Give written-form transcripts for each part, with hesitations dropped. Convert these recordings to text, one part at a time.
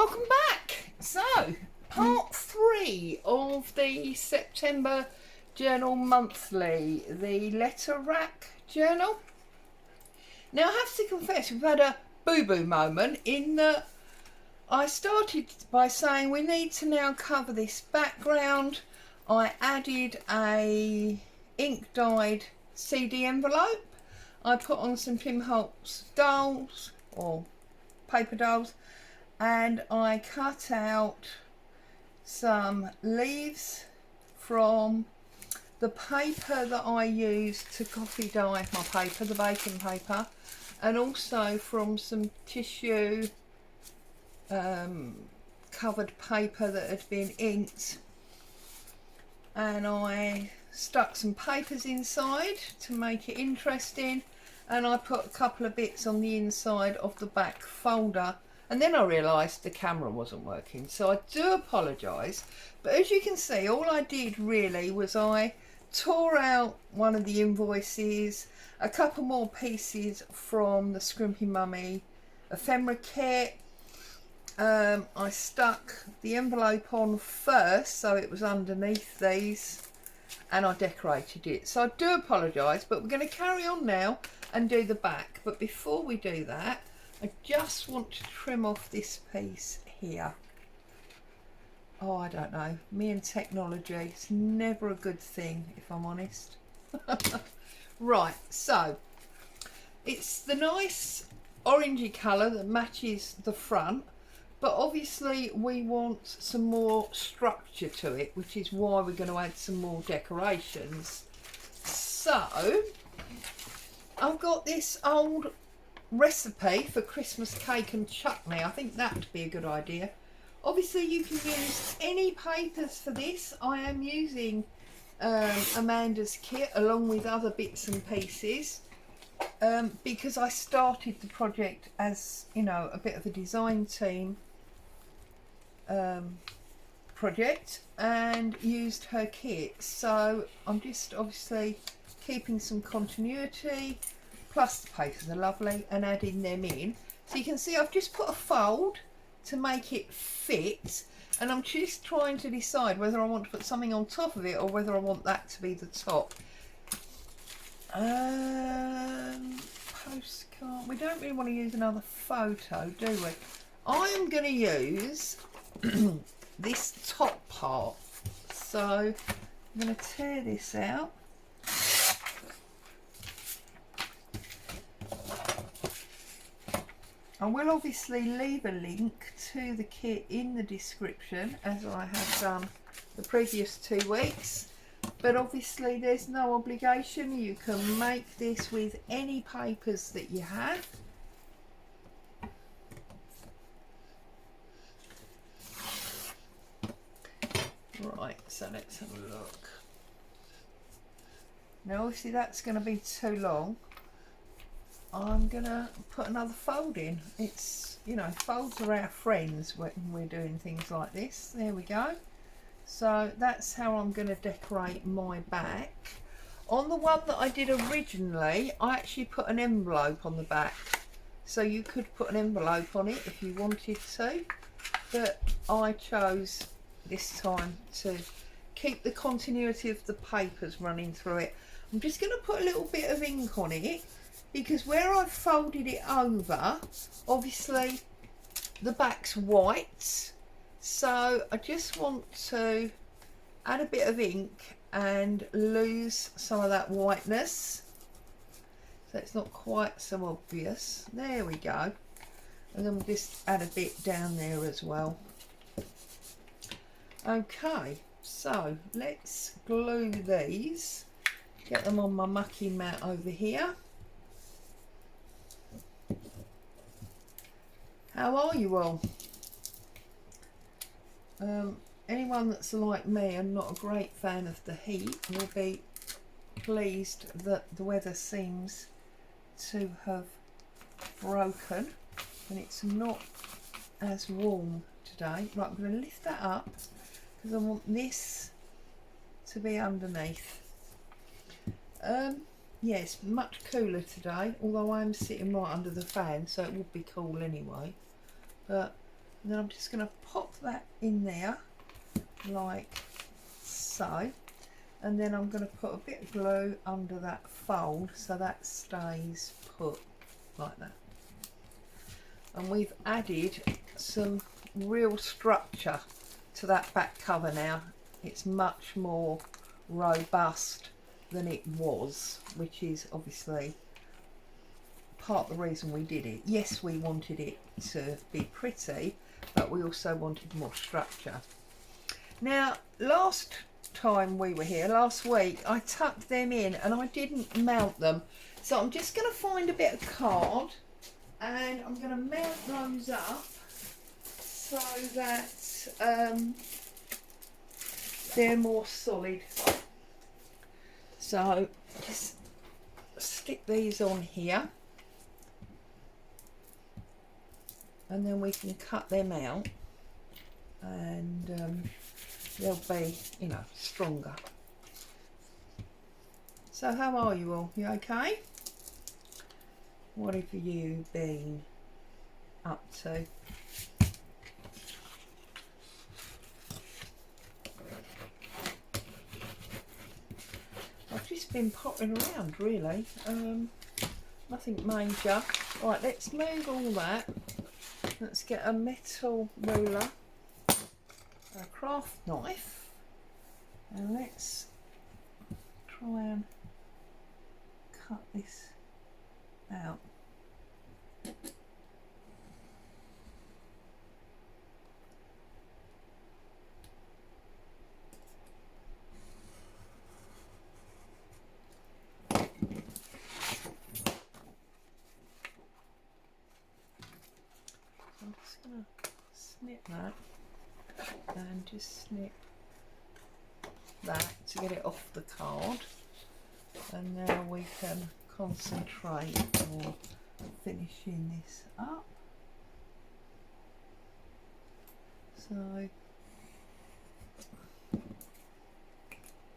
Welcome back. So, part 3 of the September Journal Monthly, the letter rack journal. Now, I have to confess, we've had a boo-boo moment in that I started by saying we need to now cover this background. I added a ink-dyed CD envelope. I put on some Tim Holtz dolls, or paper dolls, and I cut out some leaves from the paper that I use to coffee dye my paper, the baking paper, and also from some tissue covered paper that had been inked, and I stuck some papers inside to make it interesting, and I put a couple of bits on the inside of the back folder. And then I realised the camera wasn't working, so I do apologise. But as you can see, all I did really was I tore out one of the invoices, a couple more pieces from the Scrimpy Mummy ephemera kit. I stuck the envelope on first, so it was underneath these, and I decorated it. So I do apologise, but we're going to carry on now and do the back. But before we do that, I just want to trim off this piece here. Oh, I don't know. Me and technology, it's never a good thing, if I'm honest. Right, so it's the nice orangey colour that matches the front, but obviously we want some more structure to it, which is why we're going to add some more decorations. So I've got this old recipe for Christmas cake and chutney. I think that would be a good idea. Obviously you can use any papers for this. I am using Amanda's kit along with other bits and pieces because I started the project as, you know, a bit of a design team project and used her kit, so I'm just obviously keeping some continuity. Plus the papers are lovely, and adding them in. So you can see I've just put a fold to make it fit, and I'm just trying to decide whether I want to put something on top of it or whether I want that to be the top. Postcard. We don't really want to use another photo, do we? I am going to use this top part. So I'm going to tear this out. I will obviously leave a link to the kit in the description, as I have done the previous 2 weeks, but obviously there's no obligation. You can make this with any papers that you have. Right, so let's have a look. Now obviously that's going to be too long. I'm gonna put another fold in. It's, you know, folds are our friends when we're doing things like this. There we go. So that's how I'm gonna decorate my back. On the one that I did originally, I actually put an envelope on the back, so you could put an envelope on it if you wanted to, but I chose this time to keep the continuity of the papers running through it. I'm just gonna put a little bit of ink on it, because where I've folded it over, obviously the back's white, so I just want to add a bit of ink and lose some of that whiteness so it's not quite so obvious. There we go. And then we'll just add a bit down there as well. Okay, so let's glue these, get them on my mucky mat over here. How are you all? Anyone that's like me and not a great fan of the heat will be pleased that the weather seems to have broken and it's not as warm today. Right, I'm going to lift that up because I want this to be underneath. Yes, much cooler today, although I am sitting right under the fan, so it would be cool anyway. But And then I'm just going to pop that in there like so, and then I'm going to put a bit of glue under that fold so that stays put like that. And we've added some real structure to that back cover now. It's much more robust than it was, which is obviously part of the reason we did it. Yes, we wanted it to be pretty, but we also wanted more structure. Now, last time we were here, last week, I tucked them in and I didn't mount them. So I'm just going to find a bit of card and I'm going to mount those up so that they're more solid. So just stick these on here and then we can cut them out and they'll be, you know, stronger. So how are you all? You okay? What have you been up to? I've just been pottering around really, nothing major. Right, let's move all that. Let's get a metal ruler, a craft knife, and let's try and cut this out. I'm just going to snip that and just snip that to get it off the card, and now we can concentrate on finishing this up. So,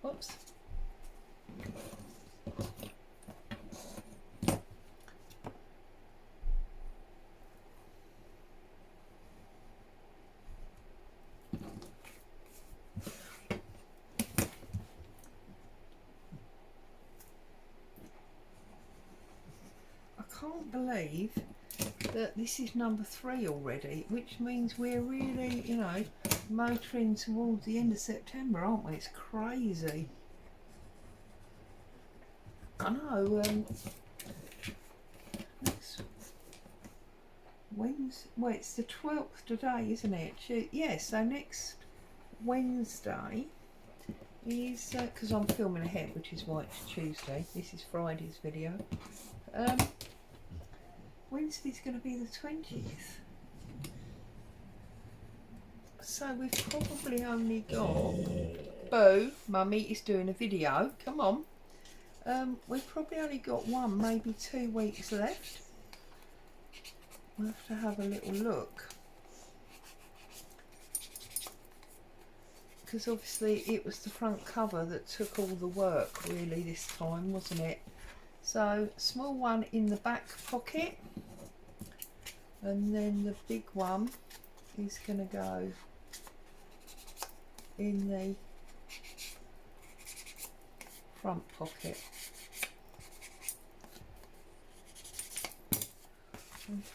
whoops. I can't believe that this is number 3 already, which means we're really, you know, motoring towards the end of September, aren't we? It's crazy. I know. Next Wednesday, well, it's the 12th today, isn't it? Yeah, so next Wednesday is, because I'm filming ahead, which is why it's Tuesday. This is Friday's video. Wednesday's going to be the 20th. So we've probably only got... Boo, Mummy is doing a video. Come on. We've probably only got 1, maybe 2 weeks left. We'll have to have a little look. Because obviously it was the front cover that took all the work really this time, wasn't it? So, small one in the back pocket, and then the big one is going to go in the front pocket.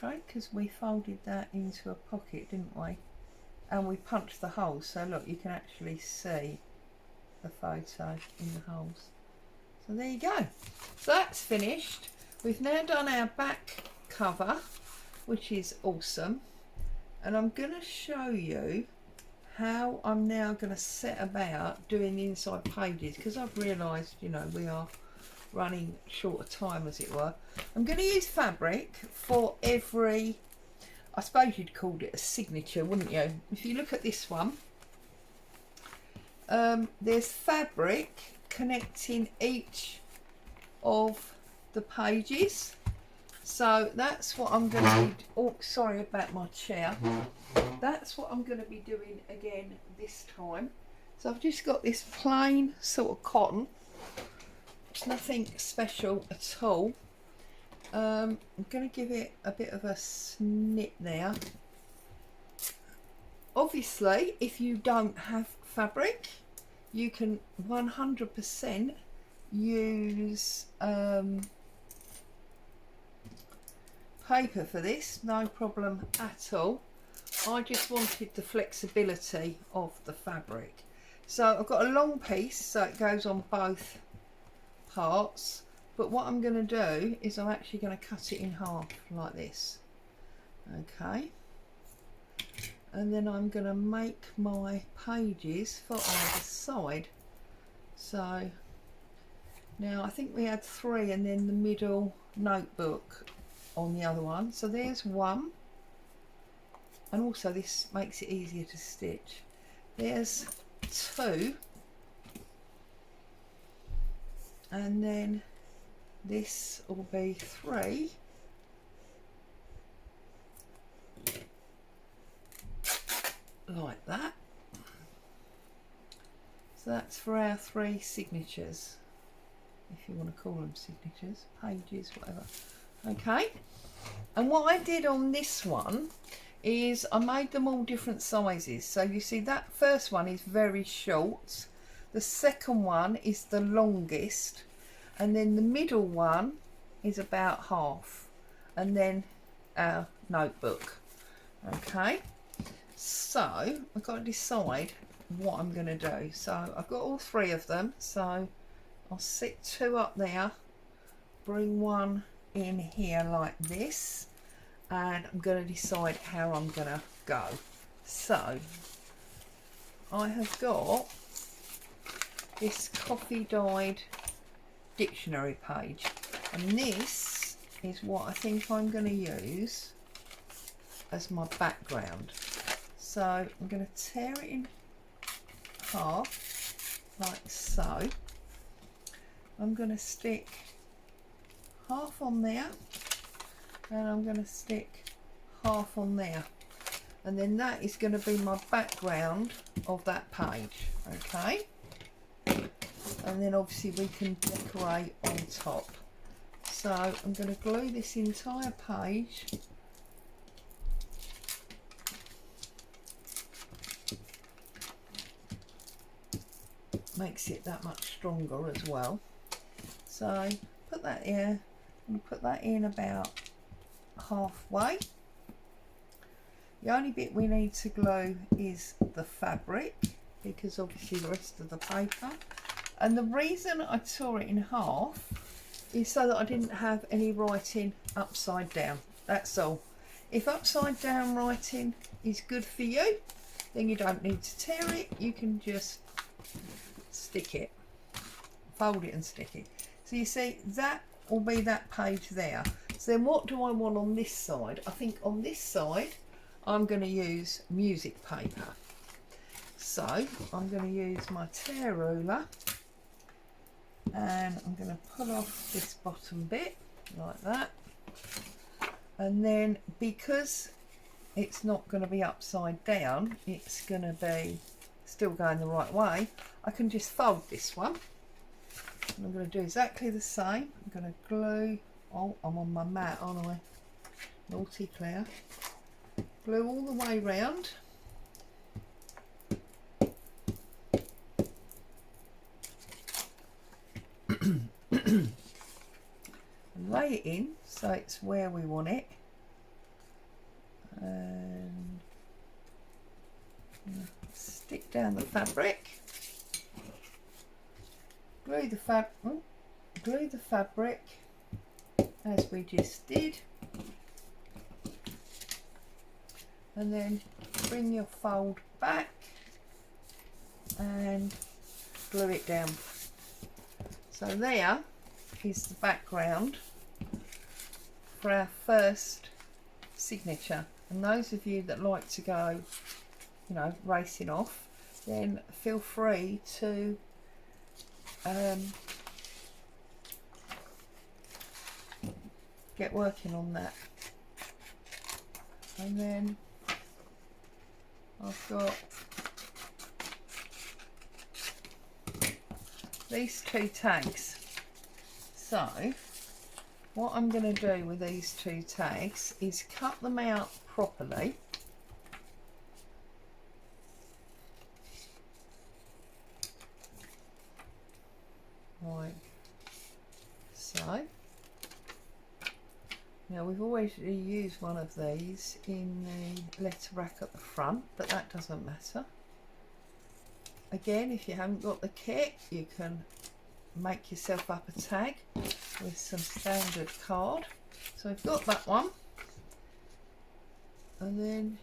Okay, because we folded that into a pocket, didn't we? And we punched the holes, so look, you can actually see the photo in the holes. So there you go. So that's finished. We've now done our back cover, which is awesome. And I'm going to show you how I'm now going to set about doing the inside pages, because I've realised, you know, we are running short of time, as it were. I'm going to use fabric for every, I suppose you'd call it a signature, wouldn't you? If you look at this one, there's fabric connecting each of the pages. So that's what I'm going to be, oh sorry about my chair, that's what I'm going to be doing again this time. So I've just got this plain sort of cotton, it's nothing special at all. I'm going to give it a bit of a snip there, Obviously, if you don't have fabric, you can 100% use paper for this, no problem at all. I just wanted the flexibility of the fabric. So I've got a long piece, so it goes on both parts, but what I'm going to do is I'm actually going to cut it in half like this. Okay, and then I'm going to make my pages for either side. So now I think we had 3 and then the middle notebook on the other one. So there's 1, and also this makes it easier to stitch. There's 2, and then this will be 3, like that. So that's for our 3 signatures, if you want to call them signatures, pages, whatever. Okay, and what I did on this one is I made them all different sizes. So you see that first one is very short, the second one is the longest, and then the middle one is about half, and then our notebook. Okay, so I've got to decide what I'm going to do. So I've got all 3 of them, so I'll sit 2 up there, bring 1 in here like this, and I'm going to decide how I'm going to go. So I have got this coffee dyed dictionary page, and this is what I think I'm going to use as my background. So I'm going to tear it in half like so. I'm going to stick half on there, and I'm going to stick half on there, and then that is going to be my background of that page. Okay, and then obviously we can decorate on top. So I'm going to glue this entire page makes it that much stronger as well. So put that here and put that in about halfway. The only bit we need to glue is the fabric, because obviously the rest of the paper, and the reason I tore it in half is so that I didn't have any writing upside down. That's all. If upside down writing is good for you, then you don't need to tear it, you can just stick it, fold it and stick it. So you see, that will be that page there. So then what do I want on this side? I think on this side I'm going to use music paper. So I'm going to use my tear ruler, and I'm going to pull off this bottom bit like that, and then because it's not going to be upside down, it's going to be still going the right way, I can just fold this one. And I'm going to do exactly the same. I'm going to glue, oh, I'm on my mat, aren't I? Naughty Claire. Glue all the way round. And lay it in so it's where we want it. And stick down the fabric. Glue the fabric as we just did, and then bring your fold back and glue it down. So there is the background for our first signature, and those of you that like to go, you know, racing off, then feel free to get working on that. And then I've got these 2 tags. So what I'm going to do with these 2 tags is cut them out properly actually use one of these in the letter rack at the front, but that doesn't matter. Again, if you haven't got the kit, you can make yourself up a tag with some standard card. So I've got that one, and then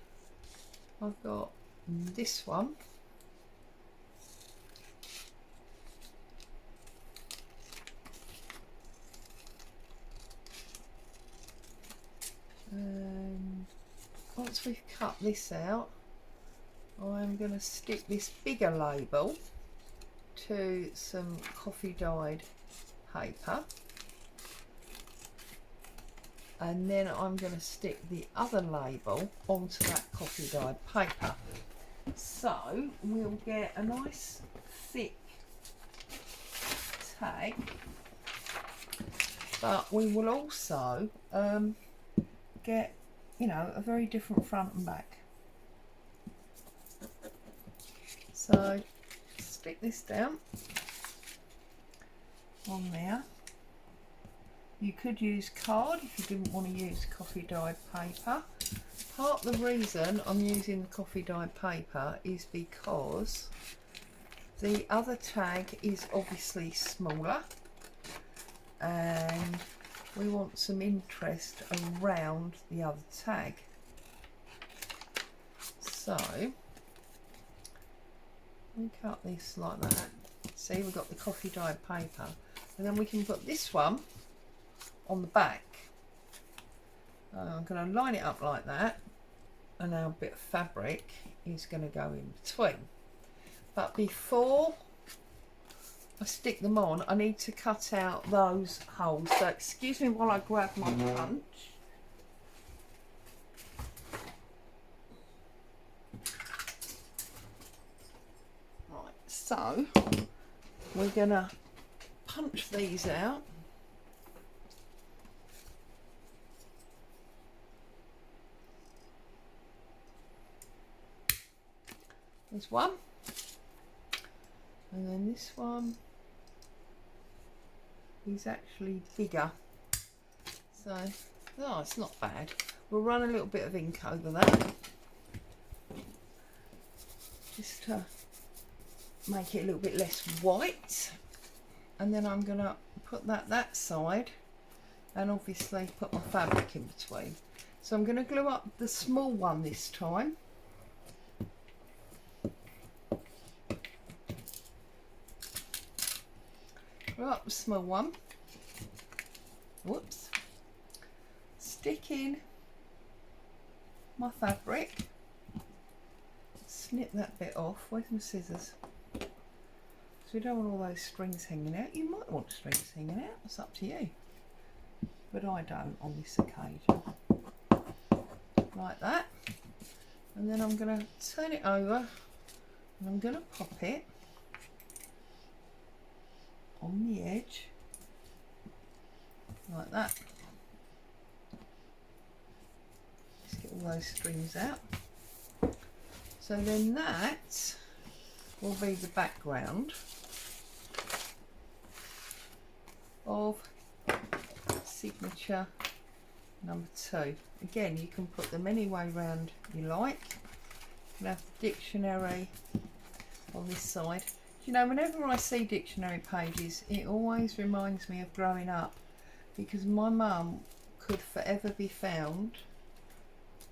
I've got this one. Once we've cut this out, I'm going to stick this bigger label to some coffee dyed paper, and then I'm going to stick the other label onto that coffee dyed paper. So we'll get a nice thick tag, but we will also get, you know, a very different front and back. So stick this down on there. You could use card if you didn't want to use coffee dyed paper. Part of the reason I'm using the coffee dyed paper is because the other tag is obviously smaller, and we want some interest around the other tag. So we cut this like that. See, we've got the coffee dyed paper, and then we can put this one on the back. I'm going to line it up like that, and now a bit of fabric is going to go in between. But before I stick them on, I need to cut out those holes. So excuse me while I grab my punch. Right, so we're going to punch these out. There's one, and then this one is actually bigger, so oh, it's not bad. We'll run a little bit of ink over that just to make it a little bit less white, and then I'm going to put that side and obviously put my fabric in between. So I'm going to glue up the small one this time. Glue up the small one. Whoops. Stick in my fabric. Snip that bit off. Where's my scissors? So we don't want all those strings hanging out. You might want strings hanging out. It's up to you. But I don't on this occasion. Like that. And then I'm going to turn it over and I'm going to pop it on the edge like that. Just get all those strings out. So then that will be the background of signature number 2. Again, you can put them any way round you like. You can have the dictionary on this side. You know, whenever I see dictionary pages, it always reminds me of growing up, because my mum could forever be found,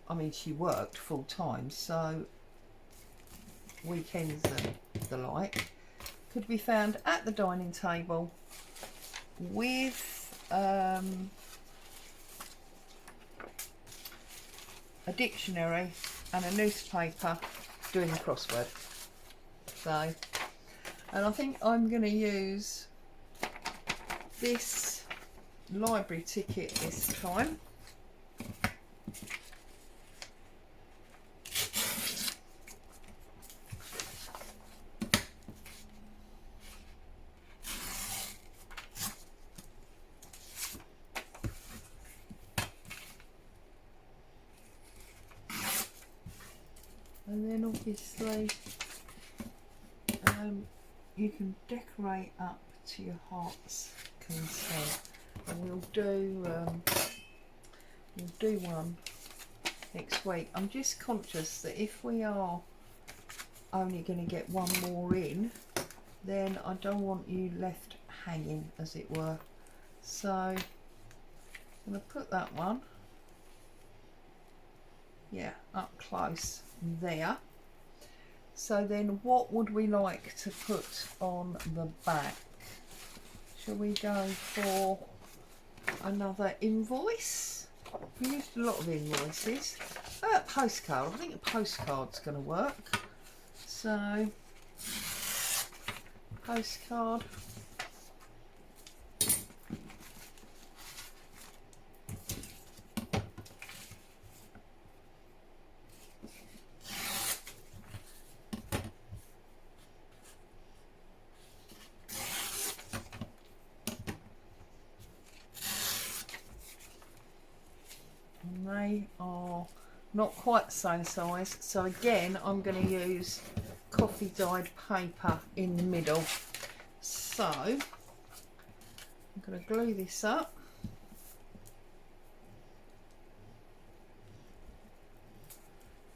I mean, she worked full time, so weekends and the like, could be found at the dining table with a dictionary and a newspaper doing the crossword. So, and I think I'm going to use this library ticket this time. And then obviously you can decorate up to your heart's content, and we'll do we'll do one next week. I'm just conscious that if we are only going to get one more in, then I don't want you left hanging, as it were. So I'm going to put that one, yeah, up close there. So then what would we like to put on the back? Shall we go for another invoice? We used a lot of invoices. Postcard. I think a postcard's going to work. So, postcard. And they are not quite the same size, so again I'm going to use coffee dyed paper in the middle. So I'm going to glue this up,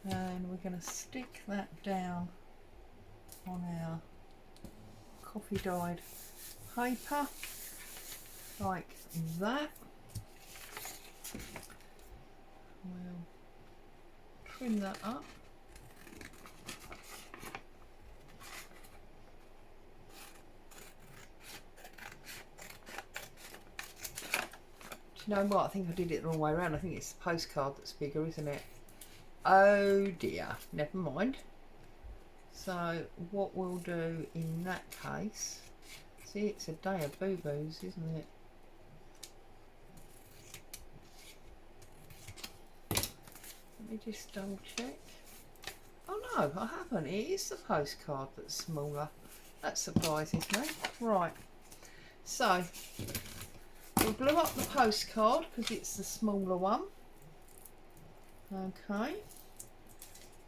and we're going to stick that down on our coffee dyed paper like that. We'll trim that up. Do you know what? I think I did it the wrong way around. I think it's the postcard that's bigger, isn't it? Oh dear, never mind. So what we'll do in that case, see, it's a day of boo-boos, isn't it? Let me just double check. Oh no, I haven't. It is the postcard that's smaller. That surprises me. Right, so we'll glue up the postcard because it's the smaller one. Okay,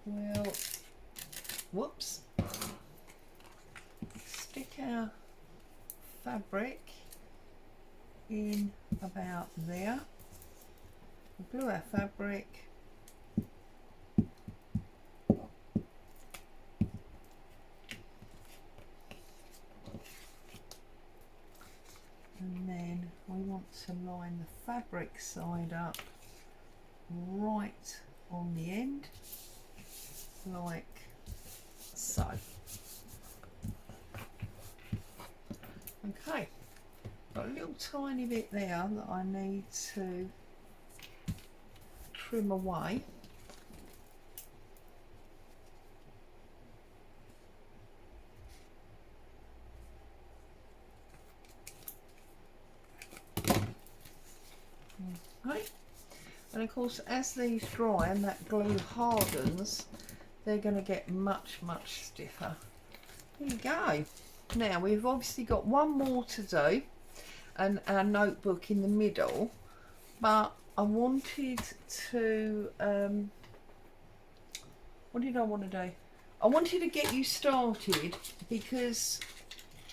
we'll, whoops, stick our fabric in about there. We'll glue our fabric. And then we want to line the fabric side up right on the end, like so. Okay, got a little tiny bit there that I need to trim away. Okay. And of course, as these dry and that glue hardens, they're going to get much stiffer. There you go. Now we've obviously got one more to do, and our notebook in the middle, but I wanted to what did I want to do? I wanted to get you started because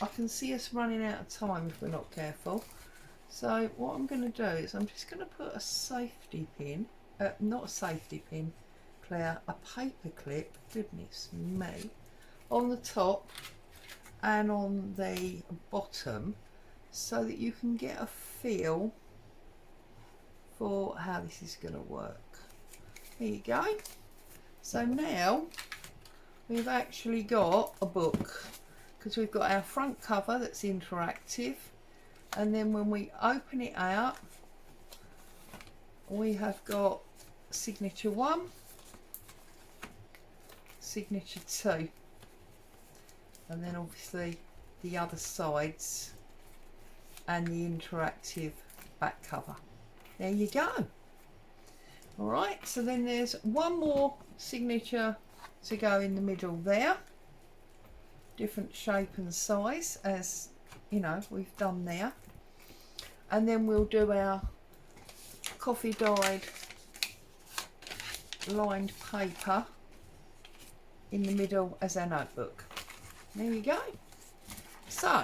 I can see us running out of time if we're not careful. So what I'm going to do is I'm just going to put a safety pin, not a safety pin, Claire, a paper clip, goodness me, on the top and on the bottom, so that you can get a feel for how this is going to work. There you go. So now we've actually got a book, because we've got our front cover that's interactive, and then when we open it out, we have got signature 1, signature 2, and then obviously the other sides and the interactive back cover. There you go. Alright, so then there's one more signature to go in the middle there, different shape and size, as you know we've done there, and then we'll do our coffee dyed lined paper in the middle as our notebook. There you go. So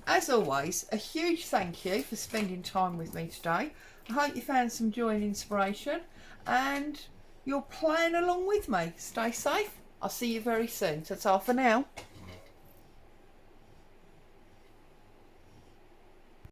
as always, a huge thank you for spending time with me today. I hope you found some joy and inspiration and you're playing along with me. Stay safe. I'll see you very soon. Ta-ta for now.